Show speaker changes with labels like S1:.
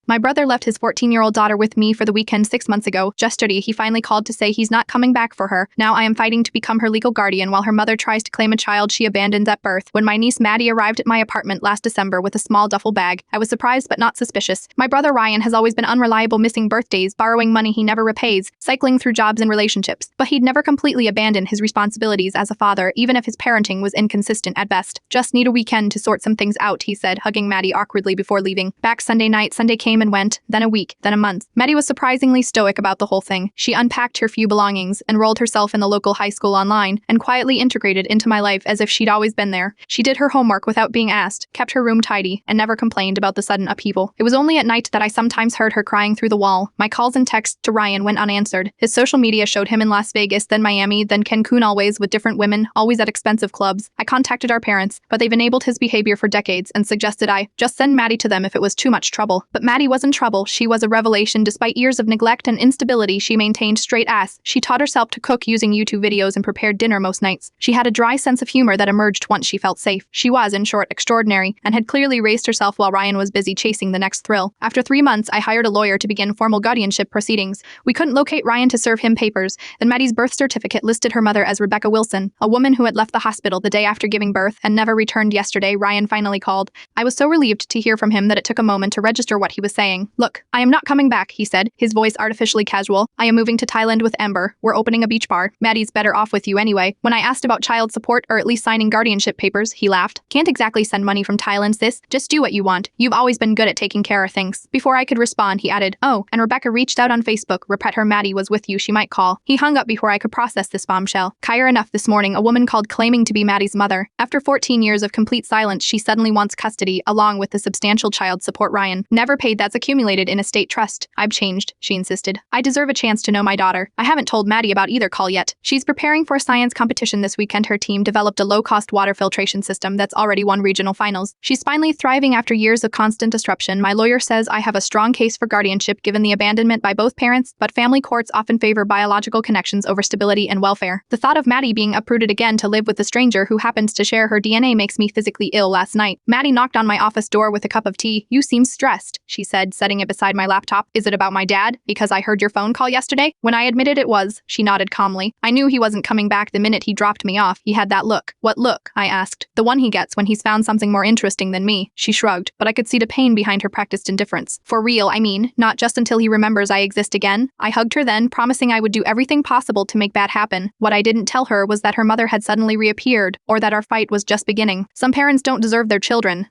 S1: My brother left his 14-year-old daughter with me for the weekend 6 months ago. Yesterday, he finally called to say he's not coming back for her. Now I am fighting to become her legal guardian while her mother tries to claim a child she abandoned at birth. When my niece Maddie arrived at my apartment last December with a small duffel bag, I was surprised but not suspicious. My brother Ryan has always been unreliable, missing birthdays, borrowing money he never repays, cycling through jobs and relationships. But he'd never completely abandoned his responsibilities as a father, even if his parenting was inconsistent at best. Just need a weekend to sort some things out, he said, hugging Maddie awkwardly before leaving. Back Sunday night, Sunday came and went, then a week, then a month. Maddie was surprisingly stoic about the whole thing. She unpacked her few belongings, enrolled herself in the local high school online, and quietly integrated into my life as if she'd always been there. She did her homework without being asked, kept her room tidy, and never complained about the sudden upheaval. It was only at night that I sometimes heard her crying through the wall. My calls and texts to Ryan went unanswered. His social media showed him in Las Vegas, then Miami, then Cancun, always with different women, always at expensive clubs. I contacted our parents, but they've enabled his behavior for decades and suggested I just send Maddie to them if it was too much trouble. But Maddie was in trouble. She was a revelation. Despite years of neglect and instability, she maintained straight ass. She taught herself to cook using YouTube videos and prepared dinner most nights. She had a dry sense of humor that emerged once she felt safe. She was, in short, extraordinary, and had clearly raised herself while Ryan was busy chasing the next thrill. After 3 months, I hired a lawyer to begin formal guardianship proceedings. We couldn't locate Ryan to serve him papers. Then Maddie's birth certificate listed her mother as Rebecca Wilson, a woman who had left the hospital the day after giving birth and never returned. Yesterday, Ryan finally called. I was so relieved to hear from him that it took a moment to register what he was saying. Look, I am not coming back, he said, his voice artificially casual. I am moving to Thailand with Amber. We're opening a beach bar. Maddie's better off with you anyway. When I asked about child support or at least signing guardianship papers, he laughed. Can't exactly send money from Thailand, sis. Just do what you want. You've always been good at taking care of things. Before I could respond, he added, oh, and Rebecca reached out on Facebook. Repeat her Maddie was with you, she might call. He hung up before I could process this bombshell. Kaya enough this morning, a woman called claiming to be Maddie's mother. After 14 years of complete silence, she suddenly wants custody, along with the substantial child support Ryan never paid that's accumulated in a state trust. I've changed, she insisted. I deserve a chance to know my daughter. I haven't told Maddie about either call yet. She's preparing for a science competition this weekend. Her team developed a low-cost water filtration system that's already won regional finals. She's finally thriving after years of constant disruption. My lawyer says I have a strong case for guardianship given the abandonment by both parents, but family courts often favor biological connections over stability and welfare. The thought of Maddie being uprooted again to live with a stranger who happens to share her DNA makes me physically ill. Last night, Maddie knocked on my office door with a cup of tea. You seem stressed, she said, setting it beside my laptop. Is it about my dad? Because I heard your phone call yesterday? When I admitted it was, she nodded calmly. I knew he wasn't coming back the minute he dropped me off. He had that look. What look? I asked. The one he gets when he's found something more interesting than me. She shrugged, but I could see the pain behind her practiced indifference. For real, I mean, not just until he remembers I exist again. I hugged her then, promising I would do everything possible to make that happen. What I didn't tell her was that her mother had suddenly reappeared, or that our fight was just beginning. Some parents don't deserve their children.